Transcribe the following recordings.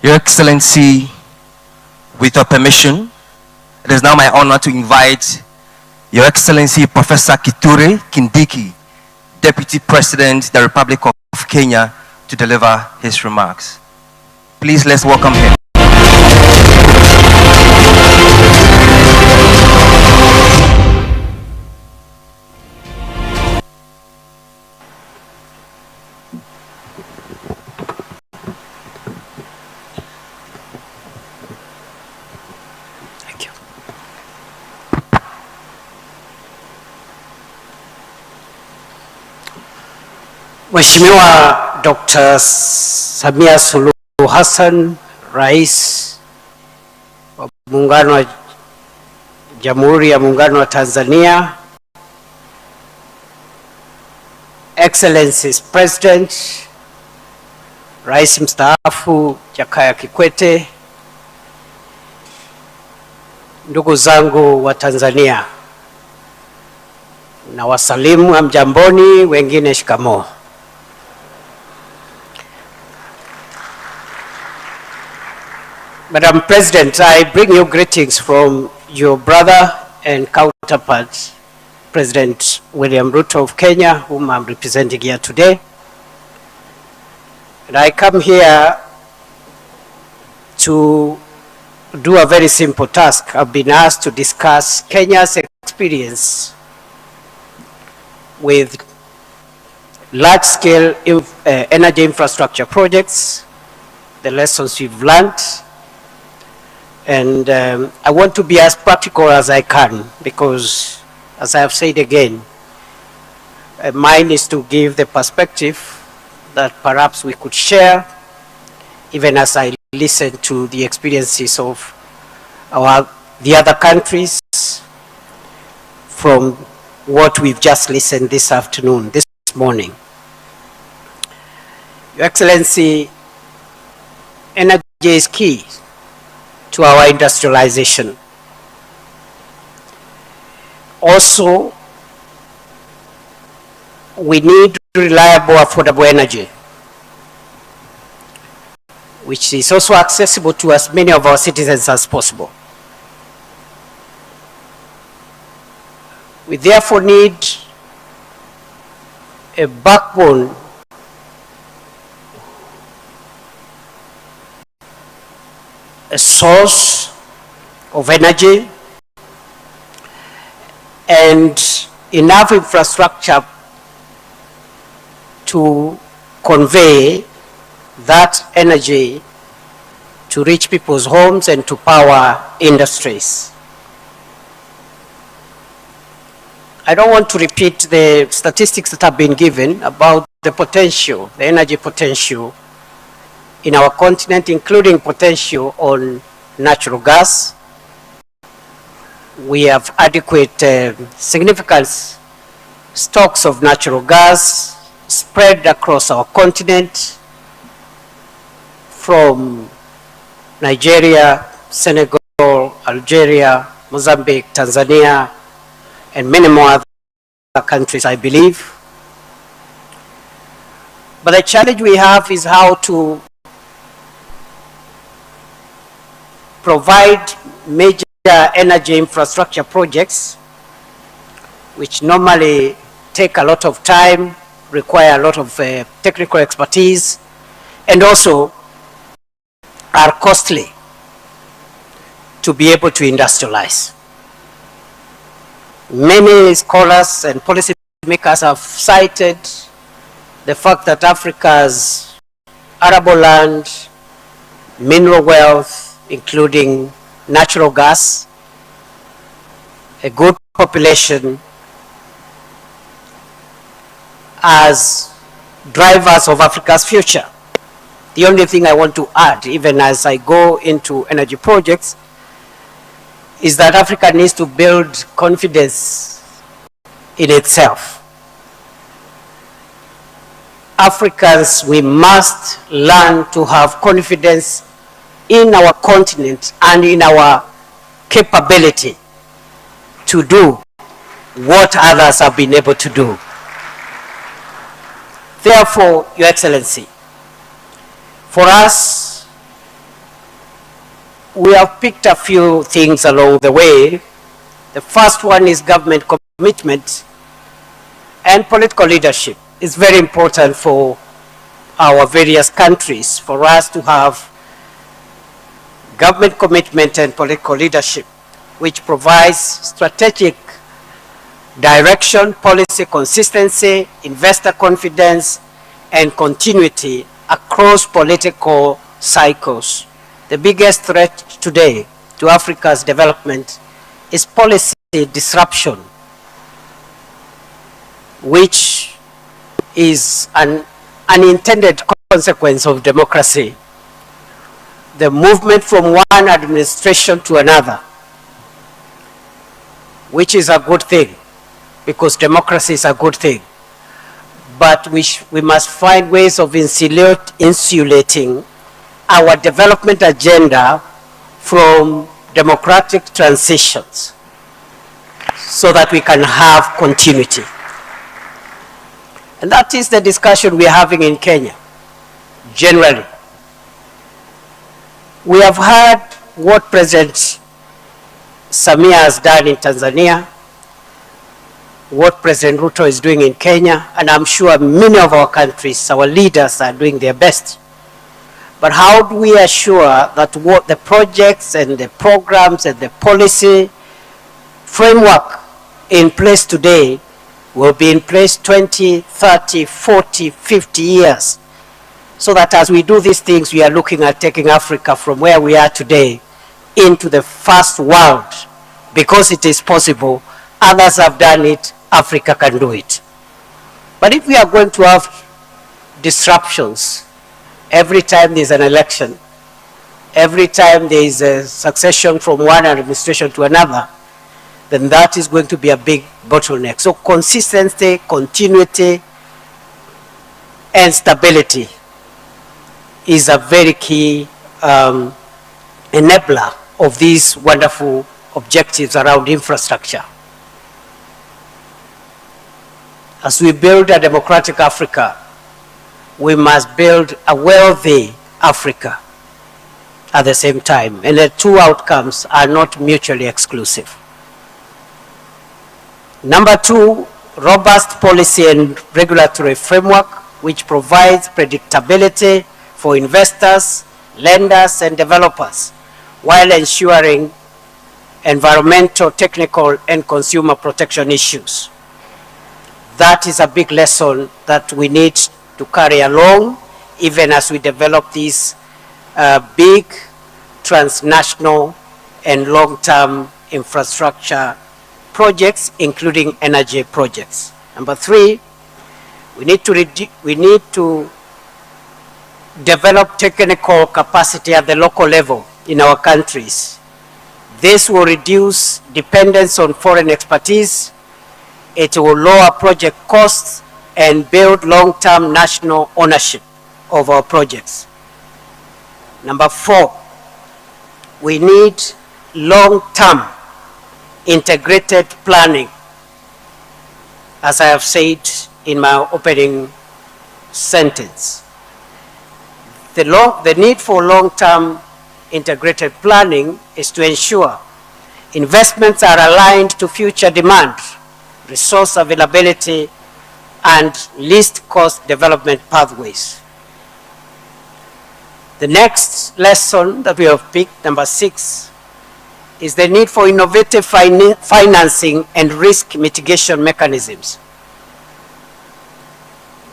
Your Excellency, with your permission, it is now my honor to invite Your Excellency Professor Kithure Kindiki, Deputy President of the Republic of Kenya, to deliver his remarks. Please, let's welcome him. Mheshimiwa Dr. Samia Suluhu Hassan, Rais wa Muungano wa Jamhuri ya Muungano wa Tanzania, Excellencies President, Rais mstaafu Jakaya Kikwete, ndugu zangu wa Tanzania, na wasalimu hamjamboni, wengine shikamoo. Madam President, I bring you greetings from your brother and counterpart, President William Ruto of Kenya, whom I'm representing here today. And I come here to do a very simple task. I've been asked to discuss Kenya's experience with large-scale energy infrastructure projects, the lessons we've learned, and I want to be as practical as I can, because, as I have said again, mine is to give the perspective that perhaps we could share, even as I listen to the experiences of the other countries from what we've just listened this afternoon, this morning. Your Excellency, energy is key to our industrialization. Also, we need reliable, affordable energy, which is also accessible to as many of our citizens as possible. We therefore need a backbone a source of energy and enough infrastructure to convey that energy to reach people's homes and to power industries. I don't want to repeat the statistics that have been given about the potential, the energy potential in our continent, including potential on natural gas. We have adequate, significant stocks of natural gas spread across our continent, from Nigeria, Senegal, Algeria, Mozambique, Tanzania, and many more other countries, I believe. But the challenge we have is how to provide major energy infrastructure projects, which normally take a lot of time, require a lot of technical expertise, and also are costly to be able to industrialize. Many scholars and policymakers have cited the fact that Africa's arable land, mineral wealth, including natural gas, a good population, as drivers of Africa's future. The only thing I want to add, even as I go into energy projects, is that Africa needs to build confidence in itself. Africans, we must learn to have confidence in our continent and in our capability to do what others have been able to do. Therefore, Your Excellency, for us we have picked a few things along the way. The first one is government commitment and political leadership. It's very important for our various countries for us to have government commitment and political leadership, which provides strategic direction, policy consistency, investor confidence, and continuity across political cycles. The biggest threat today to Africa's development is policy disruption, which is an unintended consequence of democracy. The movement from one administration to another, which is a good thing, because democracy is a good thing. But we must find ways of insulating our development agenda from democratic transitions so that we can have continuity. And that is the discussion we are having in Kenya, generally. We have heard what President Samia has done in Tanzania, what President Ruto is doing in Kenya, and I'm sure many of our countries, our leaders are doing their best. But how do we assure that what the projects and the programs and the policy framework in place today will be in place 20, 30, 40, 50 years, so that as we do these things, we are looking at taking Africa from where we are today into the first world, because it is possible. Others have done it, Africa can do it. But if we are going to have disruptions every time there's an election, every time there is a succession from one administration to another, then that is going to be a big bottleneck. So consistency, continuity, and stability is a very key enabler of these wonderful objectives around infrastructure. As we build a democratic Africa, we must build a wealthy Africa at the same time, and the two outcomes are not mutually exclusive. Number two, robust policy and regulatory framework which provides predictability for investors, lenders, and developers, while ensuring environmental, technical, and consumer protection issues. That is a big lesson that we need to carry along, even as we develop these big transnational and long-term infrastructure projects, including energy projects. Number three, we need to develop technical capacity at the local level in our countries. This will reduce dependence on foreign expertise. It will lower project costs and build long-term national ownership of our projects. Number four, we need long-term integrated planning. As I have said in my opening sentence, the need for long-term integrated planning is to ensure investments are aligned to future demand, resource availability, and least cost development pathways. The next lesson that we have picked, number 6, is the need for innovative financing and risk mitigation mechanisms.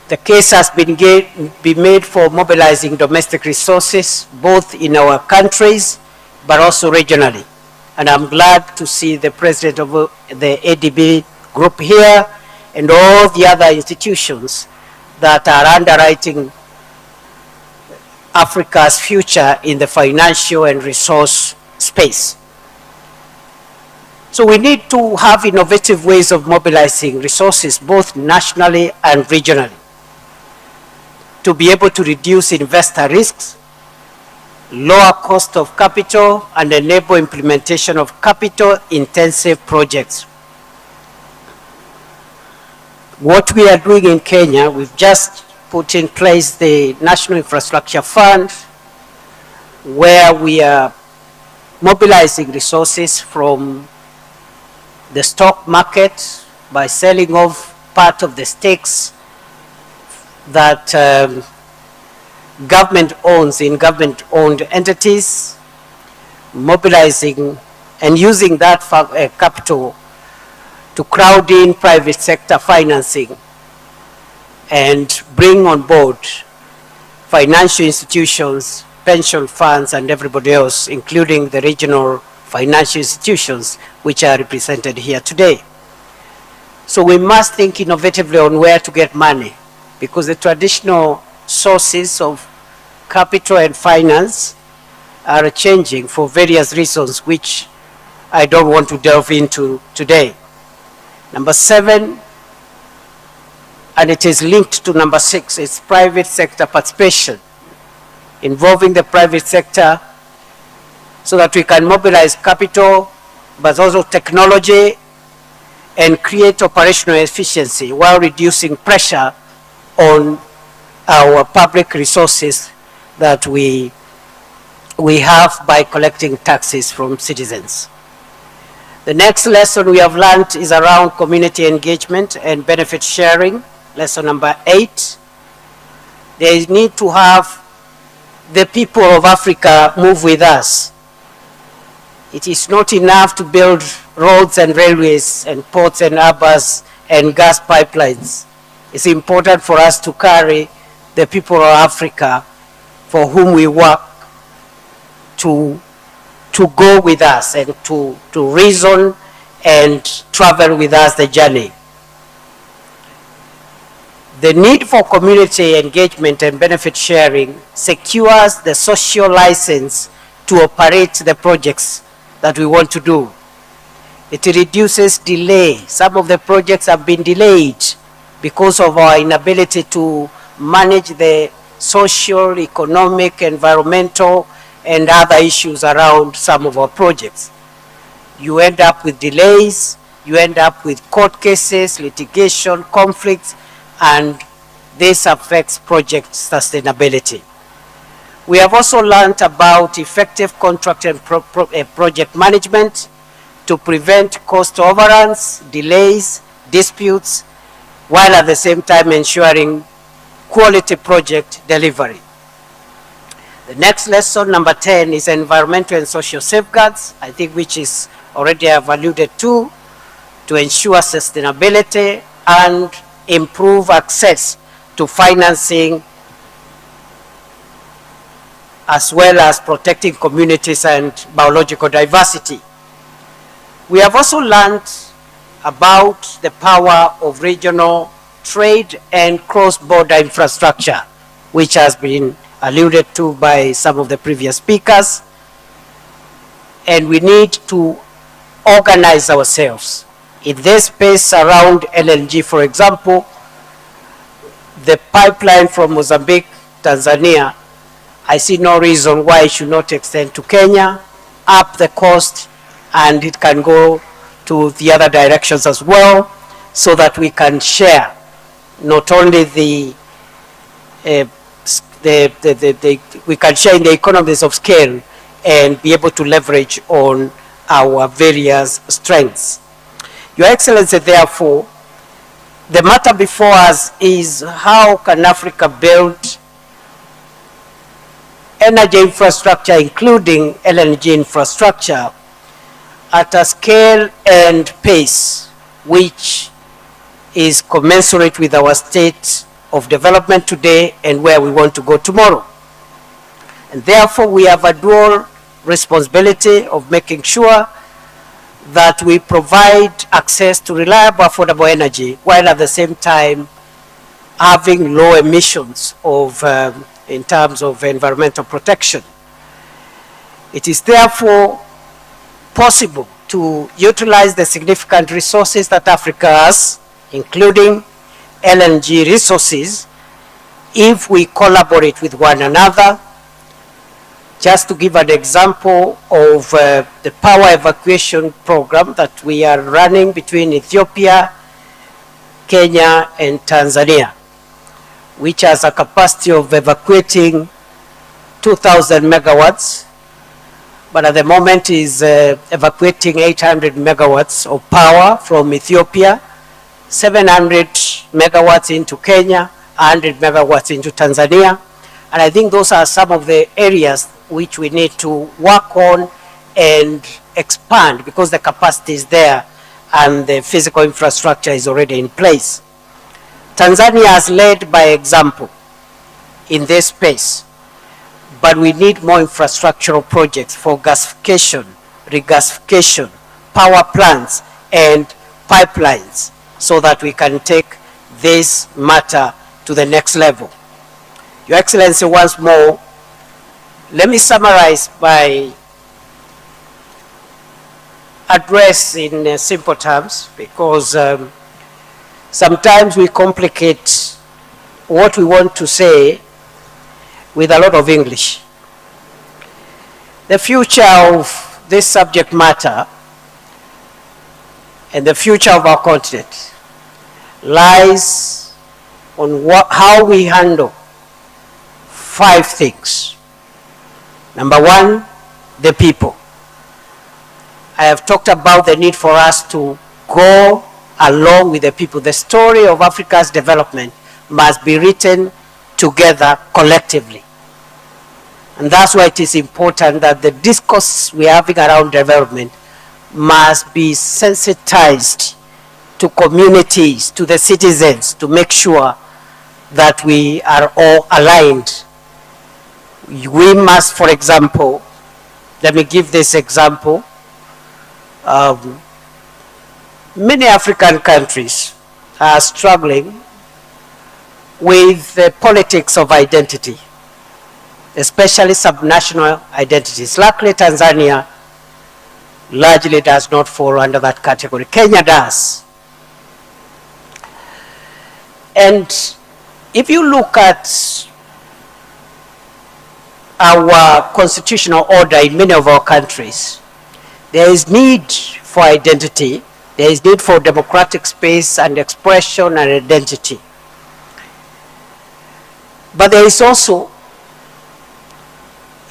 The case has been made for mobilizing domestic resources, both in our countries, but also regionally. And I'm glad to see the president of the ADB group here and all the other institutions that are underwriting Africa's future in the financial and resource space. So we need to have innovative ways of mobilizing resources, both nationally and regionally, to be able to reduce investor risks, lower cost of capital, and enable implementation of capital-intensive projects. What we are doing in Kenya, we've just put in place the National Infrastructure Fund, where we are mobilizing resources from the stock market by selling off part of the stakes that government owns in government-owned entities, mobilizing and using that capital to crowd in private sector financing and bring on board financial institutions, pension funds, and everybody else, including the regional financial institutions which are represented here today. So we must think innovatively on where to get money, because the traditional sources of capital and finance are changing for various reasons, which I don't want to delve into today. Number 7, and it is linked to number 6, is private sector participation, involving the private sector so that we can mobilize capital, but also technology, and create operational efficiency while reducing pressure on our public resources that we have by collecting taxes from citizens. The next lesson we have learned is around community engagement and benefit sharing. Lesson number 8. There is need to have the people of Africa move with us. It is not enough to build roads and railways and ports and harbors and gas pipelines. It's important for us to carry the people of Africa for whom we work to go with us and to reason and travel with us the journey. The need for community engagement and benefit sharing secures the social license to operate the projects that we want to do. It reduces delay. Some of the projects have been delayed because of our inability to manage the social, economic, environmental, and other issues around some of our projects. You end up with delays, you end up with court cases, litigation, conflicts, and this affects project sustainability. We have also learned about effective contract and project management to prevent cost overruns, delays, disputes, while at the same time ensuring quality project delivery. The next lesson, number 10, is environmental and social safeguards, I think, which is already I've alluded to ensure sustainability and improve access to financing, as well as protecting communities and biological diversity. We have also learned about the power of regional trade and cross-border infrastructure, which has been alluded to by some of the previous speakers. And we need to organize ourselves. In this space around LNG, for example, the pipeline from Mozambique, Tanzania, I see no reason why it should not extend to Kenya, up the coast, and it can go to the other directions as well, so that we can share not only we can share in the economies of scale and be able to leverage on our various strengths. Your Excellency, therefore, the matter before us is how can Africa build energy infrastructure, including LNG infrastructure, at a scale and pace which is commensurate with our state of development today and where we want to go tomorrow. And therefore, we have a dual responsibility of making sure that we provide access to reliable, affordable energy, while at the same time having low emissions of, in terms of environmental protection. It is therefore possible to utilize the significant resources that Africa has, including LNG resources, if we collaborate with one another. Just to give an example of the power evacuation program that we are running between Ethiopia, Kenya, and Tanzania, which has a capacity of evacuating 2,000 megawatts but at the moment is evacuating 800 megawatts of power from Ethiopia, 700 megawatts into Kenya, 100 megawatts into Tanzania. And I think those are some of the areas which we need to work on and expand, because the capacity is there and the physical infrastructure is already in place. Tanzania has led by example in this space, but we need more infrastructural projects for gasification, regasification, power plants, and pipelines, so that we can take this matter to the next level. Your Excellency, once more, let me summarize by address in simple terms, because sometimes we complicate what we want to say with a lot of English. The future of this subject matter and the future of our continent lies on how we handle 5 things. Number 1, the people. I have talked about the need for us to go along with the people. The story of Africa's development must be written together collectively. And that's why it is important that the discourse we are having around development must be sensitized to communities, to the citizens, to make sure that we are all aligned. We must, for example, let me give this example. Many African countries are struggling with the politics of identity, especially subnational identities. Luckily, Tanzania largely does not fall under that category. Kenya does. And if you look at our constitutional order in many of our countries, there is need for identity, there is need for democratic space and expression and identity. But there is also,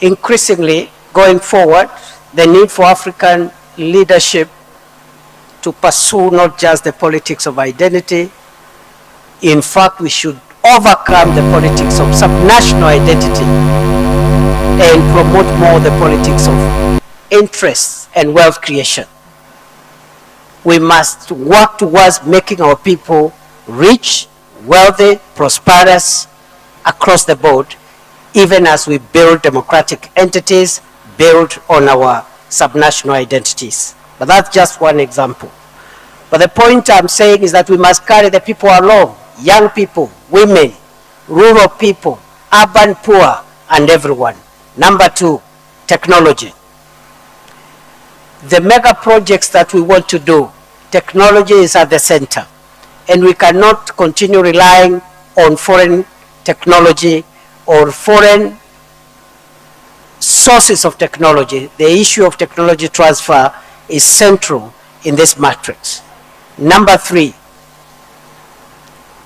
increasingly going forward, the need for African leadership to pursue not just the politics of identity. In fact, we should overcome the politics of subnational identity and promote more the politics of interests and wealth creation. We must work towards making our people rich, wealthy, prosperous across the board, even as we build democratic entities, build on our subnational identities. But that's just one example. But the point I'm saying is that we must carry the people along, young people, women, rural people, urban poor, and everyone. Number 2, technology. The mega projects that we want to do, technology is at the center. And we cannot continue relying on foreign technology or foreign sources of technology. The issue of technology transfer is central in this matrix. Number 3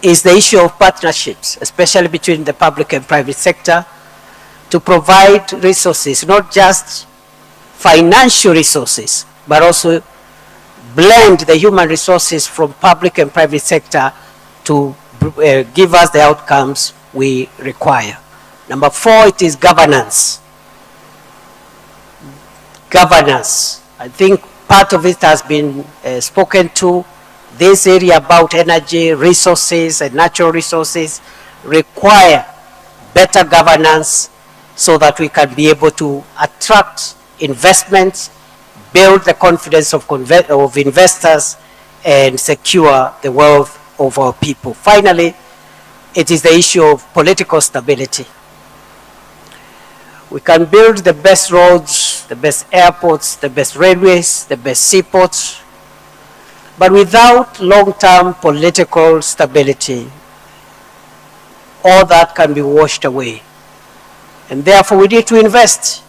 is the issue of partnerships, especially between the public and private sector, to provide resources, not just financial resources, but also blend the human resources from public and private sector to give us the outcomes we require. Number 4, it is governance. Governance. I think part of it has been spoken to. This area about energy, resources, and natural resources require better governance so that we can be able to attract investments, build the confidence of investors, and secure the wealth of our people. Finally, it is the issue of political stability. We can build the best roads, the best airports, the best railways, the best seaports, but without long-term political stability, all that can be washed away. And therefore, we need to invest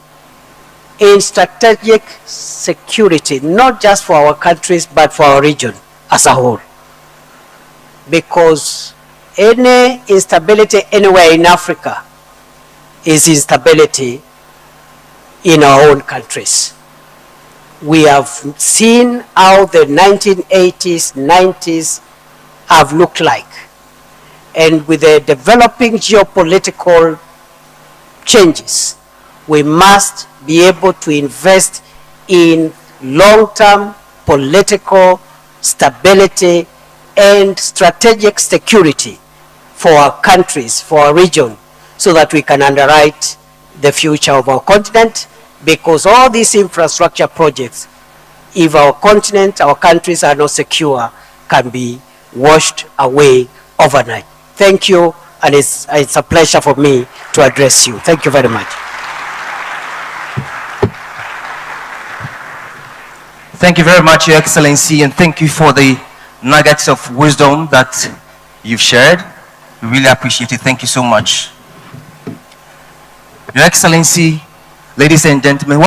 in strategic security, not just for our countries, but for our region as a whole. Because any instability anywhere in Africa is instability in our own countries. We have seen how the 1980s, 90s have looked like. And with the developing geopolitical changes, we must be able to invest in long-term political stability and strategic security for our countries, for our region, so that we can underwrite the future of our continent, because all these infrastructure projects, if our continent, our countries are not secure, can be washed away overnight. Thank you, and it's a pleasure for me to address you. Thank you very much. Thank you very much, Your Excellency, and thank you for the nuggets of wisdom that you've shared. We really appreciate it. Thank you so much. Your Excellency, ladies and gentlemen,